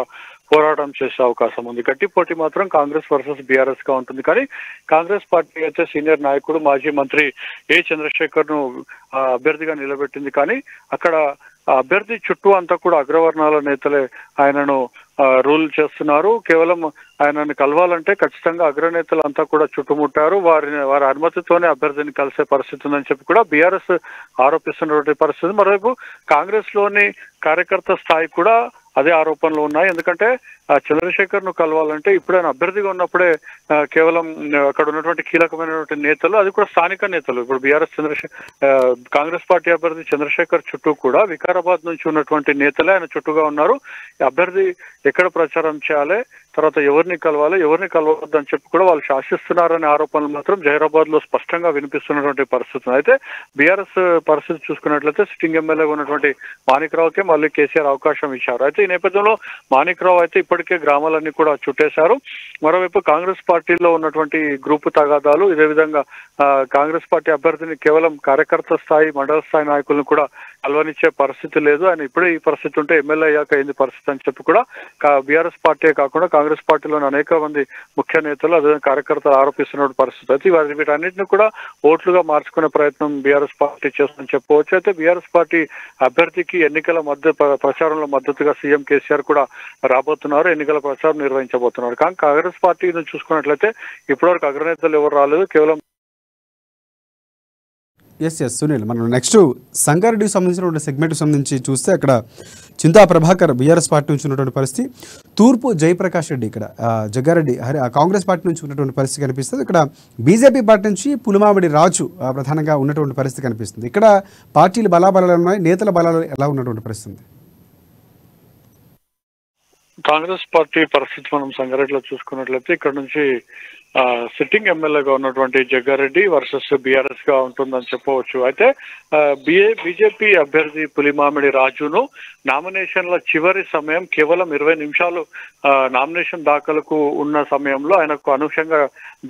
పోరాటం చేసే అవకాశం ఉంది. గట్టి పోటీ మాత్రం కాంగ్రెస్ వర్సెస్ బీఆర్ఎస్ గా ఉంటుంది. కానీ కాంగ్రెస్ పార్టీ అయితే సీనియర్ నాయకుడు మాజీ మంత్రి ఏ చంద్రశేఖర్ ను అభ్యర్థిగా నిలబెట్టింది. కానీ అక్కడ అభ్యర్థి చుట్టూ అంతా కూడా అగ్రవర్ణాల నేతలే ఆయనను రూల్ చేస్తున్నారు. కేవలం ఆయనని కలవాలంటే ఖచ్చితంగా అగ్రనేతలు అంతా కూడా చుట్టుముట్టారు. వారి అనుమతితోనే అభ్యర్థిని కలిసే పరిస్థితి ఉందని చెప్పి కూడా బీఆర్ఎస్ ఆరోపిస్తున్నటువంటి పరిస్థితి. మరోవైపు కాంగ్రెస్ లోని కార్యకర్త స్థాయి కూడా అదే ఆరోపణలు ఉన్నాయి. ఎందుకంటే చంద్రశేఖర్ ను కలవాలంటే ఇప్పుడైనా అభ్యర్థిగా ఉన్నప్పుడే కేవలం అక్కడ ఉన్నటువంటి కీలకమైనటువంటి నేతలు, అది కూడా స్థానిక నేతలు, ఇప్పుడు బీఆర్ఎస్ కాంగ్రెస్ పార్టీ అభ్యర్థి చంద్రశేఖర్ చుట్టూ కూడా వికారాబాద్ నుంచి ఉన్నటువంటి నేతలే ఆయన చుట్టూగా ఉన్నారు. అభ్యర్థి ఎక్కడ ప్రచారం చేయాలి, తర్వాత ఎవరిని కలవాలి, ఎవరిని కలవద్దు అని చెప్పి కూడా వాళ్ళు శాసిస్తున్నారనే ఆరోపణలు మాత్రం జహీరాబాద్ లో స్పష్టంగా వినిపిస్తున్నటువంటి పరిస్థితి. అయితే బీఆర్ఎస్ పరిస్థితి చూసుకున్నట్లయితే సిట్టింగ్ ఎమ్మెల్యేగా ఉన్నటువంటి మాణిక్రావుకే మళ్ళీ కేసీఆర్ అవకాశం ఇచ్చారు. అయితే ఈ నేపథ్యంలో మాణిక్రావు అయితే ఇప్పటికే ఇప్పటికే గ్రామాలన్నీ కూడా చుట్టేశారు. మరోవైపు కాంగ్రెస్ పార్టీలో ఉన్నటువంటి గ్రూపు తగాదాలు, ఇదే విధంగా కాంగ్రెస్ పార్టీ అభ్యర్థిని కేవలం కార్యకర్త స్థాయి, మండల స్థాయి నాయకులను కూడా అల్వనిచ్చే పరిస్థితి లేదు. ఆయన ఇప్పుడే ఈ పరిస్థితి ఉంటే ఎమ్మెల్యే అయ్యాక ఏంది పరిస్థితి అని చెప్పి కూడా బీఆర్ఎస్ పార్టీ కాకుండా కాంగ్రెస్ పార్టీలోని అనేక మంది ముఖ్య నేతలు అదే కార్యకర్తలు ఆరోపిస్తున్న పరిస్థితి. అయితే వీటన్నిటిని కూడా ఓట్లుగా మార్చుకునే ప్రయత్నం బీఆర్ఎస్ పార్టీ చేస్తుందని చెప్పవచ్చు. అయితే బీఆర్ఎస్ పార్టీ అభ్యర్థికి ఎన్నికల ప్రచారంలో మద్దతుగా సీఎం కేసీఆర్ కూడా రాబోతున్నారు, ఎన్నికల ప్రచారం నిర్వహించబోతున్నారు. కానీ కాంగ్రెస్ పార్టీని చూసుకున్నట్లయితే ఇప్పటివరకు అగ్రనేతలు ఎవరు రాలేదు. కేవలం ఎస్ సునీల్, మనం నెక్స్ట్ సంగారెడ్డికి సంబంధించినటువంటి సెగ్మెంట్కి సంబంధించి చూస్తే అక్కడ చింతా ప్రభాకర్ బీఆర్ఎస్ పార్టీ నుంచి ఉన్నటువంటి పరిస్థితి, తూర్పు జయప్రకాష్ రెడ్డి ఇక్కడ జగ్గారెడ్డి కాంగ్రెస్ పార్టీ నుంచి ఉన్నటువంటి పరిస్థితి కనిపిస్తుంది. ఇక్కడ బీజేపీ పార్టీ నుంచి పులిమామిడి రాజు ప్రధానంగా ఉన్నటువంటి పరిస్థితి కనిపిస్తుంది. ఇక్కడ పార్టీలు బలాబలాలు ఉన్నాయి, నేతల బలాలు ఎలా ఉన్నటువంటి పరిస్థితి? కాంగ్రెస్ పార్టీ పరిస్థితి మనం సంగారెడ్డిలో చూసుకున్నట్లయితే ఇక్కడ నుంచి సిట్టింగ్ ఎమ్మెల్యేగా ఉన్నటువంటి జగ్గారెడ్డి వర్సెస్ బీఆర్ఎస్ గా ఉంటుందని చెప్పవచ్చు. అయితే బీజేపీ అభ్యర్థి పులిమామిడి రాజును నామినేషన్ల చివరి సమయం కేవలం 20 నిమిషాలు నామినేషన్ దాఖలకు ఉన్న సమయంలో ఆయనకు అనూహ్యంగా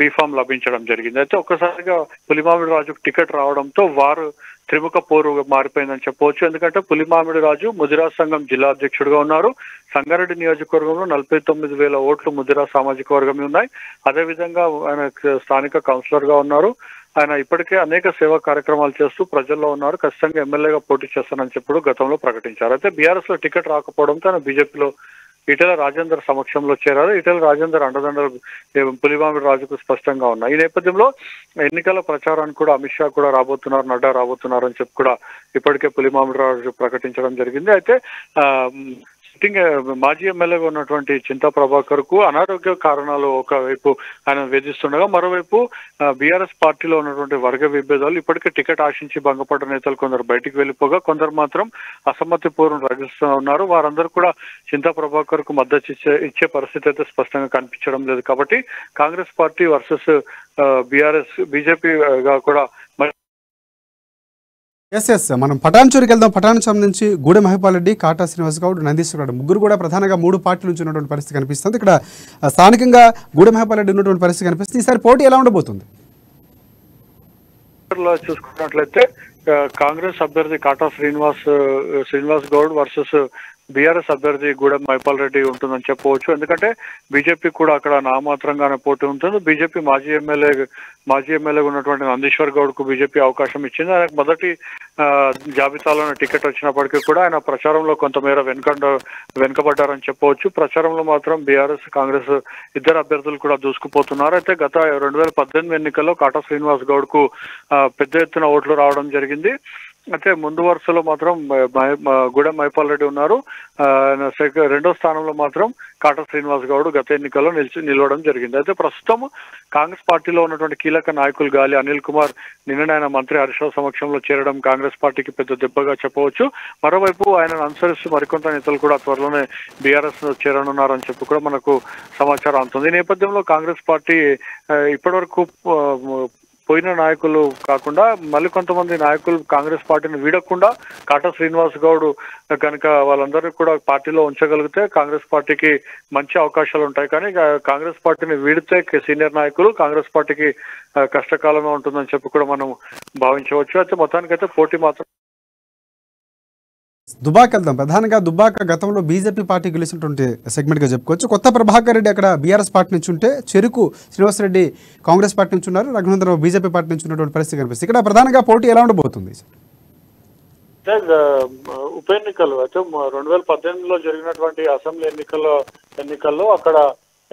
బీఫామ్ లభించడం జరిగింది. అయితే ఒక్కసారిగా పులిమామిడి రాజుకు టికెట్ రావడంతో వారు త్రిముఖ పోరు మారిపోయిందని చెప్పవచ్చు. ఎందుకంటే పులిమామిడి రాజు ముదిరాజ్ సంఘం జిల్లా అధ్యక్షుడిగా ఉన్నారు. సంగారెడ్డి నియోజకవర్గంలో 49,000 ఓట్లు ముదిరాజ్ సామాజిక వర్గం ఉన్నాయి. అదేవిధంగా ఆయన స్థానిక కౌన్సిలర్ గా ఉన్నారు. ఆయన ఇప్పటికే అనేక సేవా కార్యక్రమాలు చేస్తూ ప్రజల్లో ఉన్నారు. ఖచ్చితంగా ఎమ్మెల్యేగా పోటీ చేస్తానని చెప్పి గతంలో ప్రకటించారు. అయితే బీఆర్ఎస్ లో టికెట్ రాకపోవడంతో ఆయన బీజేపీలో ఈటెల రాజేందర్ సమక్షంలో చేరారు. ఈటెల రాజేందర్ అండదండలు పులిమామిడి రాజుకు స్పష్టంగా ఉన్నాయి. ఈ నేపథ్యంలో ఎన్నికల ప్రచారానికి కూడా అమిత్ షా కూడా రాబోతున్నారు, నడ్డా రాబోతున్నారు అని చెప్పి కూడా ఇప్పటికే పులిమామిడి రాజు ప్రకటించడం జరిగింది. అయితే మాజీ ఎమ్మెల్యేగా ఉన్నటువంటి చింతా ప్రభాకర్ కు అనారోగ్య కారణాలు ఒకవైపు ఆయన వేధిస్తుండగా, మరోవైపు బీఆర్ఎస్ పార్టీలో ఉన్నటువంటి వర్గ విభేదాలు ఇప్పటికే టికెట్ ఆశించి భంగపడ్డ నేతలు కొందరు బయటికి వెళ్ళిపోగా కొందరు మాత్రం అసమ్మతి పూర్వం రగిస్తూ ఉన్నారు. వారందరూ కూడా చింతా ప్రభాకర్ కు మద్దతు ఇచ్చే పరిస్థితి అయితే స్పష్టంగా కనిపించడం లేదు. కాబట్టి కాంగ్రెస్ పార్టీ వర్సెస్ బీజేపీగా కూడా ఎస్ మనం పటాన్చూరికి వెళ్దాం. పటాన్కి సంబంధించి గూడెం మహిపాల్ రెడ్డి, కాటా శ్రీనివాస్ గౌడ్, నందీశ్వర గౌడ్ ముగ్గురు కూడా ప్రధానంగా 3 పార్టీల నుంచి ఉన్నటువంటి పరిస్థితి కనిపిస్తుంది. ఇక్కడ స్థానికంగా గూడెం మహిపాల్ రెడ్డి ఉన్నటువంటి పరిస్థితి కనిపిస్తుంది. ఈసారి పోటీ ఎలా ఉండబోతుంది? చూసుకున్నట్లయితే కాంగ్రెస్ అభ్యర్థి కాటా శ్రీనివాస్ గౌడ్ వర్సెస్ బీఆర్ఎస్ అభ్యర్థి గూడెం మహిపాల్ రెడ్డి ఉంటుందని చెప్పవచ్చు. ఎందుకంటే బీజేపీ కూడా అక్కడ నామాత్రంగానే పోటీ ఉంటుంది. బీజేపీ మాజీ ఎమ్మెల్యేగా ఉన్నటువంటి నందీశ్వర్ గౌడ్ కు బీజేపీ అవకాశం ఇచ్చింది. ఆయనకు మొదటి జాబితాలోనే టికెట్ వచ్చినప్పటికీ కూడా ఆయన ప్రచారంలో కొంతమేర వెనుకబడ్డారని చెప్పవచ్చు. ప్రచారంలో మాత్రం బీఆర్ఎస్ కాంగ్రెస్ ఇద్దరు అభ్యర్థులు కూడా దూసుకుపోతున్నారు. అయితే గత 2018 ఎన్నికల్లో కాటా శ్రీనివాస్ గౌడ్ కు పెద్ద ఎత్తున ఓట్లు రావడం జరిగింది. అయితే ముందు వరుసలో మాత్రం గూడెం మహిపాల్ రెడ్డి ఉన్నారు. రెండో స్థానంలో మాత్రం కాటా శ్రీనివాస్ గౌడ్ గత ఎన్నికల్లో నిలవడం జరిగింది. అయితే ప్రస్తుతం కాంగ్రెస్ పార్టీలో ఉన్నటువంటి కీలక నాయకులు గాలి అనిల్ కుమార్ నిన్ననే ఆయన మంత్రి హరీష్ రావు సమక్షంలో చేరడం కాంగ్రెస్ పార్టీకి పెద్ద దెబ్బగా చెప్పవచ్చు. మరోవైపు ఆయనను అనుసరిస్తూ మరికొంత నేతలు కూడా త్వరలోనే బీఆర్ఎస్ చేరనున్నారని చెప్పి కూడా మనకు సమాచారం అందుతుంది. ఈ నేపథ్యంలో కాంగ్రెస్ పార్టీ ఇప్పటివరకు పోయిన నాయకులు కాకుండా మళ్ళీ కొంతమంది నాయకులు కాంగ్రెస్ పార్టీని వీడకుండా కాటా శ్రీనివాస్ గౌడ్ కనుక వాళ్ళందరూ కూడా పార్టీలో ఉంచగలిగితే కాంగ్రెస్ పార్టీకి మంచి అవకాశాలు ఉంటాయి. కానీ కాంగ్రెస్ పార్టీని వీడితే సీనియర్ నాయకులు కాంగ్రెస్ పార్టీకి కష్టకాలమే ఉంటుందని చెప్పి కూడా మనం భావించవచ్చు. అయితే మొత్తానికైతే పోటీ మాత్రం దుబాక్ వెళ్దాం. ప్రధానంగా దుబాక గతంలో బీజేపీ పార్టీ గెలిచినటువంటి సెగ్మెంట్గా చెప్పుకోవచ్చు. కొత్త ప్రభాకర్ రెడ్డి అక్కడ బీఆర్ఎస్ పార్టీ నుంచి ఉంటే, చెరుకు శ్రీనివాసరెడ్డి కాంగ్రెస్ పార్టీ నుంచి ఉన్నారు, రఘునందరావు బీజేపీ పార్టీ నుంచి ఉన్నటువంటి పరిస్థితి కనిపిస్తుంది. ఇక్కడ ప్రధానంగా పోటీ ఎలా ఉండబోతుంది? ఉప ఎన్నికలు అయితే 2018లో జరిగినటువంటి అసెంబ్లీ ఎన్నికల్లో అక్కడ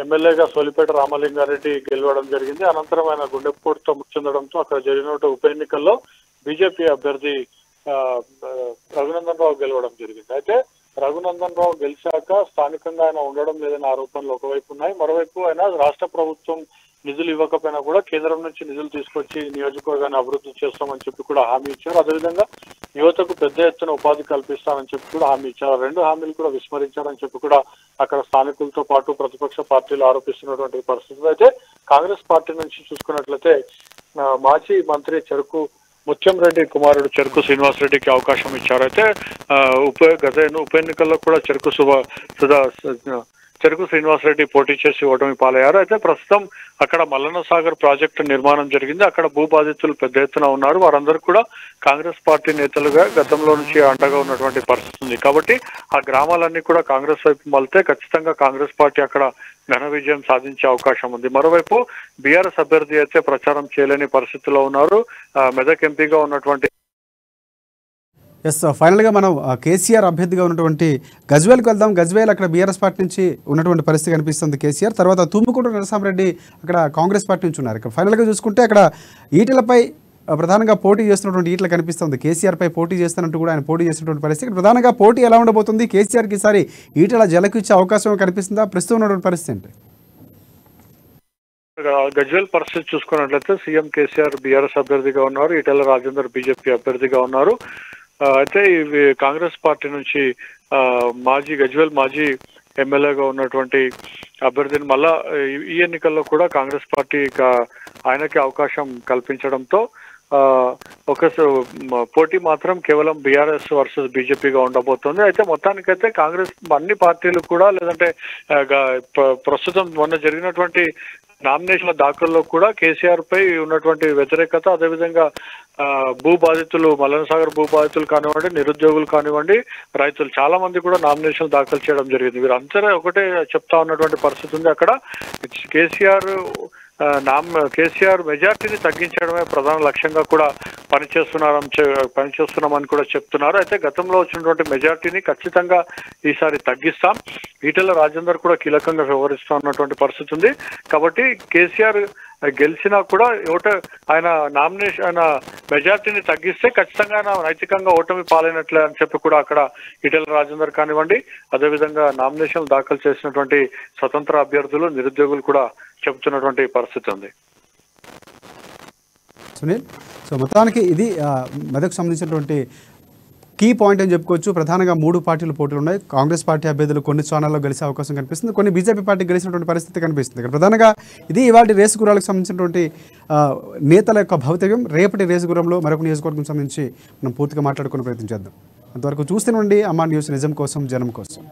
ఎమ్మెల్యేగా సోలిపేట రామలింగారెడ్డి గెలవడం జరిగింది. అనంతరం ఆయన గుండెపోటుతో మృతి చెందడంతో అక్కడ జరిగిన ఉప ఎన్నికల్లో బీజేపీ అభ్యర్థి రఘునందన్ రావు గెలవడం జరిగింది. అయితే రఘునందన్ రావు గెలిచాక స్థానికంగా ఆయన ఉండడం లేదనే ఆరోపణలు ఒకవైపు ఉన్నాయి. మరోవైపు ఆయన రాష్ట్ర ప్రభుత్వం నిధులు ఇవ్వకపోయినా కూడా కేంద్రం నుంచి నిధులు తీసుకొచ్చి నియోజకవర్గాన్ని అభివృద్ధి చేస్తామని చెప్పి కూడా హామీ ఇచ్చారు. అదేవిధంగా యువతకు పెద్ద ఎత్తున ఉపాధి కల్పిస్తానని చెప్పి కూడా హామీ ఇచ్చారు. 2 హామీలు కూడా విస్మరించారని చెప్పి కూడా అక్కడ స్థానికులతో పాటు ప్రతిపక్ష పార్టీలు ఆరోపిస్తున్నటువంటి పరిస్థితులు. అయితే కాంగ్రెస్ పార్టీ నుంచి చూసుకున్నట్లయితే మాజీ మంత్రి చెరుకు ముత్యం రెడ్డి కుమారుడు చెరుకు శ్రీనివాస్ రెడ్డికి అవకాశం ఇచ్చారు. అయితే ఉప ఎన్నికల్లో కూడా చెరుకు చెరుకు శ్రీనివాసరెడ్డి పోటీ చేసి ఓటమి పాలయ్యారు. అయితే ప్రస్తుతం అక్కడ మల్లన్న సాగర్ ప్రాజెక్టు నిర్మాణం జరిగింది. అక్కడ భూ బాధితులు పెద్ద ఎత్తున ఉన్నారు. వారందరూ కూడా కాంగ్రెస్ పార్టీ నేతలుగా గతంలో నుంచి అండగా ఉన్నటువంటి పరిస్థితి ఉంది. కాబట్టి ఆ గ్రామాలన్నీ కూడా కాంగ్రెస్ వైపు మళ్తే ఖచ్చితంగా కాంగ్రెస్ పార్టీ అక్కడ ఘన విజయం సాధించే అవకాశం ఉంది. మరోవైపు బీఆర్ఎస్ అభ్యర్థి అయితే ప్రచారం చేయలేని పరిస్థితిలో ఉన్నారు. మెదక్ ఎంపీగా ఉన్నటువంటి ఎస్, ఫైనల్గా మనం కేసీఆర్ అభ్యర్థిగా ఉన్నటువంటి గజ్వేల్కి వెళ్దాం. గజ్వేల్ అక్కడ బీఆర్ఎస్ పార్టీ నుంచి ఉన్నటువంటి పరిస్థితి కనిపిస్తుంది కేసీఆర్. తర్వాత తుమ్మకూరు నరసింహారెడ్డి అక్కడ కాంగ్రెస్ పార్టీ నుంచి ఉన్నారు. ఇక్కడ ఫైనల్గా చూసుకుంటే అక్కడ ఈటలపై ప్రధానంగా పోటీ చేస్తున్నటువంటి ఈటలు కనిపిస్తుంది. కేసీఆర్పై పోటీ చేస్తున్నట్టు కూడా ఆయన పోటీ చేస్తున్నటువంటి పరిస్థితి. ప్రధానంగా పోటీ ఎలా ఉండబోతుంది? కేసీఆర్కి ఈసారి ఈటల జలకు ఇచ్చే అవకాశం కనిపిస్తుందా? ప్రస్తుతం ఉన్నటువంటి పరిస్థితి ఏంటి? గజ్వేల్ పరిస్థితి చూసుకున్నట్లయితే సీఎం కేసీఆర్ బీఆర్ఎస్ అభ్యర్థిగా ఉన్నారు. ఈటెల రాజేందర్ బీజేపీ అభ్యర్థిగా ఉన్నారు. అయితే ఇవి కాంగ్రెస్ పార్టీ నుంచి గజ్వేల్ మాజీ ఎమ్మెల్యేగా ఉన్నటువంటి అభ్యర్థిని మళ్ళా ఈ ఎన్నికల్లో కూడా కాంగ్రెస్ పార్టీ ఆయనకి అవకాశం కల్పించడంతో ఒక పోటీ మాత్రం కేవలం బీఆర్ఎస్ వర్సెస్ బీజేపీగా ఉండబోతోంది. అయితే మొత్తానికైతే కాంగ్రెస్ అన్ని పార్టీలు కూడా లేదంటే ప్రస్తుతం మొన్న జరిగినటువంటి నామినేషన్ల దాఖల్లో కూడా కేసీఆర్ పై ఉన్నటువంటి వ్యతిరేకత, అదేవిధంగా భూ బాధితులు మల్లన్న సాగర్ భూ బాధితులు కానివ్వండి, నిరుద్యోగులు కానివ్వండి, రైతులు చాలా మంది కూడా నామినేషన్ దాఖలు చేయడం జరిగింది. వీరందరూ ఒకటే చెప్తా ఉన్నటువంటి పరిస్థితి ఉంది. అక్కడ కేసీఆర్ మెజార్టీని తగ్గించడమే ప్రధాన లక్ష్యంగా కూడా పనిచేస్తున్నామని కూడా చెప్తున్నారు. అయితే గతంలో వచ్చినటువంటి మెజార్టీని ఖచ్చితంగా ఈసారి తగ్గిస్తాం. ఈటెల రాజేందర్ కూడా కీలకంగా వ్యవహరిస్తా ఉన్నటువంటి పరిస్థితి ఉంది. కాబట్టి కేసీఆర్ గెలిచినా కూడా ఆయన మెజార్టీని తగ్గిస్తే ఖచ్చితంగా నైతికంగా ఓటమి పాలైనట్లే అని చెప్పి కూడా అక్కడ ఈటెల రాజేందర్ కానివ్వండి, అదేవిధంగా నామినేషన్లు దాఖలు చేసినటువంటి స్వతంత్ర అభ్యర్థులు, నిరుద్యోగులు కూడా చెబుతున్నటువంటి పరిస్థితి ఉంది. సునీల్, సో మొత్తానికి ఇది మెదక్ సంబంధించినటువంటి కీ పాయింట్ అని చెప్పుకోవచ్చు. ప్రధానంగా 3 పార్టీలు పోటీలు ఉన్నాయి. కాంగ్రెస్ పార్టీ అభ్యర్థులు కొన్ని స్థానాల్లో గెలిచే అవకాశం కనిపిస్తుంది, కొన్ని బీజేపీ పార్టీ గెలిచినటువంటి పరిస్థితి కనిపిస్తుంది. ఇక్కడ ప్రధానంగా ఇది ఇవాళ రేసు గుర్రాలకు సంబంధించినటువంటి నేతల యొక్క భౌతికం. రేపటి రేసు గుర్రంలో మరొక నియోజకవర్గం సంబంధించి మనం పూర్తిగా మాట్లాడుకునే ప్రయత్నం చేద్దాం. అంతవరకు చూస్తూనే ఉండి అమ్మా న్యూస్, నిజం కోసం, జనం కోసం.